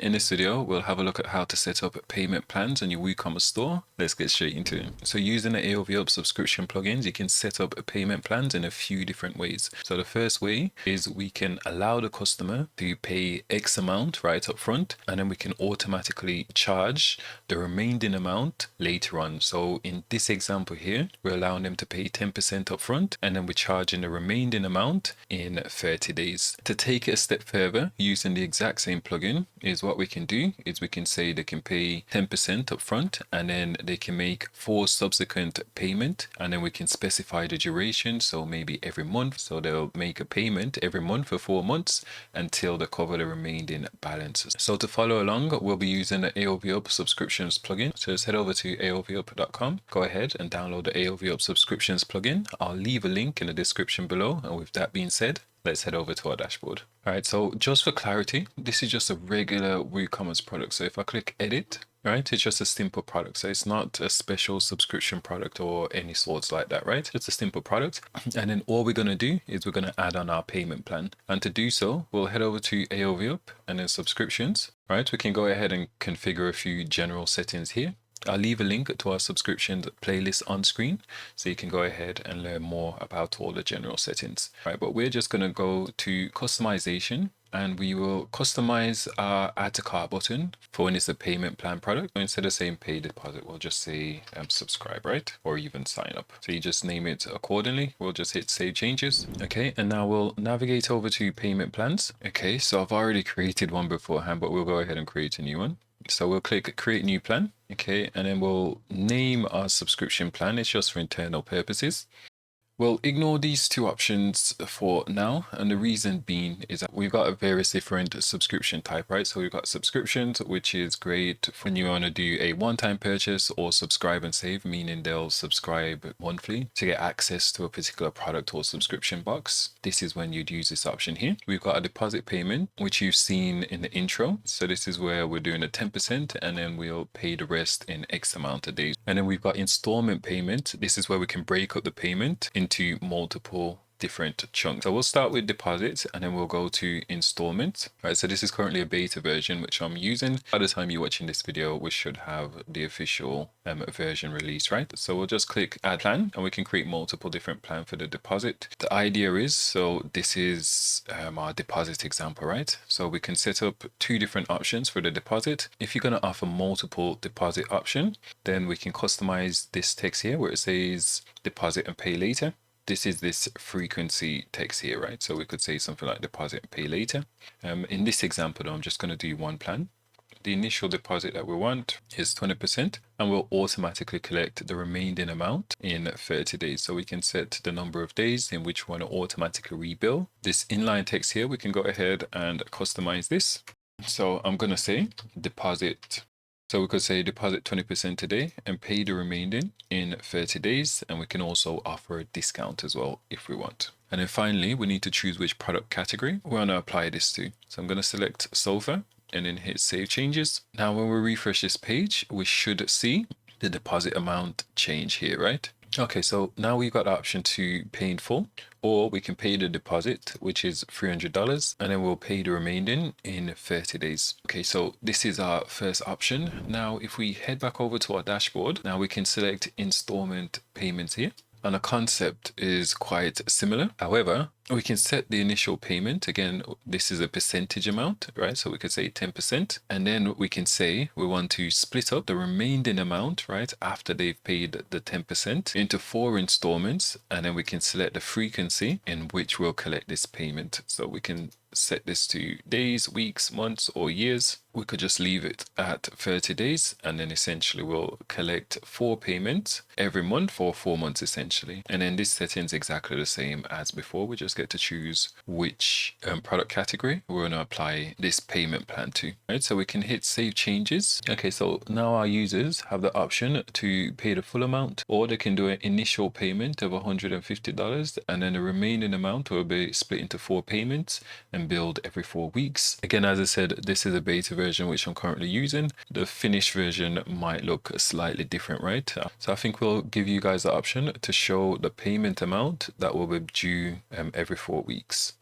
In this video, we'll have a look at how to set up payment plans on your WooCommerce store. Let's get straight into it. So using the AOV Up subscription plugins, you can set up payment plans in a few different ways. So the first way is we can allow the customer to pay X amount right up front, and then we can automatically charge the remaining amount later on. So in this example here, we're allowing them to pay 10% up front, and then we're charging the remaining amount in 30 days. To take it a step further, using the exact same plugin is what we can do is we can say they can pay 10% up front, and then they can make 4 subsequent payment, and then we can specify the duration. So maybe every month. So they'll make a payment every month for 4 months until they cover the remaining balances. So to follow along, we'll be using the AOV Up subscriptions plugin. So just head over to aovup.com. Go ahead and download the AOV Up subscriptions plugin. I'll leave a link in the description below. And with that being said, let's head over to our dashboard. All right, so just for clarity, this is just a regular WooCommerce product. So if I click edit, right, it's just a simple product. So it's not a special subscription product or any sorts like that, right? It's a simple product. And then all we're going to do is we're going to add on our payment plan. And to do so, we'll head over to AOV Up and then subscriptions, right? We can go ahead and configure a few general settings here. I'll leave a link to our subscriptions playlist on screen so you can go ahead and learn more about all the general settings. All right, but we're just going to go to customization, and we will customize our add to cart button for when it's a payment plan product. Instead of saying pay deposit, we'll just say subscribe, right? Or even sign up. So you just name it accordingly. We'll just hit save changes. Okay, and now we'll navigate over to payment plans. Okay, so I've already created one beforehand, but we'll go ahead and create a new one. So we'll click create new plan. Okay, and then we'll name our subscription plan. It's just for internal purposes. We'll ignore these two options for now, and the reason being is that we've got various different subscription type, right? So we've got subscriptions, which is great when you want to do a one-time purchase, or subscribe and save, meaning they'll subscribe monthly to get access to a particular product or subscription box. This is when you'd use this option here. We've got a deposit payment, which you've seen in the intro. So this is where we're doing a 10%, and then we'll pay the rest in X amount of days. And then we've got installment payment. This is where we can break up the payment into multiple different chunks. So we'll start with deposits, and then we'll go to installments. Right, so this is currently a beta version which I'm using. By the time you're watching this video, we should have the official version released, right? So we'll just click add plan, and we can create multiple different plans for the deposit. The idea is, so this is our deposit example, right? So we can set up 2 different options for the deposit. If you're going to offer multiple deposit option, then we can customize this text here where it says deposit and pay later. This is this frequency text here, right? So we could say something like deposit and pay later. In this example, though, I'm just going to do one plan. The initial deposit that we want is 20%, and we'll automatically collect the remaining amount in 30 days. So we can set the number of days in which we want to automatically rebill. This inline text here, we can go ahead and customize this. So I'm going to say deposit. So we could say deposit 20% today and pay the remaining in 30 days. And we can also offer a discount as well if we want. And then finally, we need to choose which product category we want to apply this to. So I'm going to select sofa and then hit save changes. Now, when we refresh this page, we should see the deposit amount change here, right? Okay, so now we've got the option to pay in full, or we can pay the deposit, which is $300, and then we'll pay the remaining in 30 days. Okay, so this is our first option. Now, if we head back over to our dashboard, now we can select installment payments here. And the concept is quite similar. However, we can set the initial payment. Again, this is a percentage amount, right? So we could say 10. And then we can say we want to split up the remaining amount, right, after they've paid the 10% into 4 installments. And then we can select the frequency in which we'll collect this payment. So we can set this to days, weeks, months, or years. We could just leave it at 30 days, and then essentially we'll collect 4 payments every month for 4 months essentially. And then this setting is exactly the same as before. We just get to choose which product category we're going to apply this payment plan to. Right, so we can hit save changes. Okay, so now our users have the option to pay the full amount, or they can do an initial payment of $150, and then the remaining amount will be split into 4 payments and billed every 4 weeks. Again, as I said, this is a beta version which I'm currently using. The finished version might look slightly different, right? So I think we'll give you guys the option to show the payment amount that will be due every 4 weeks.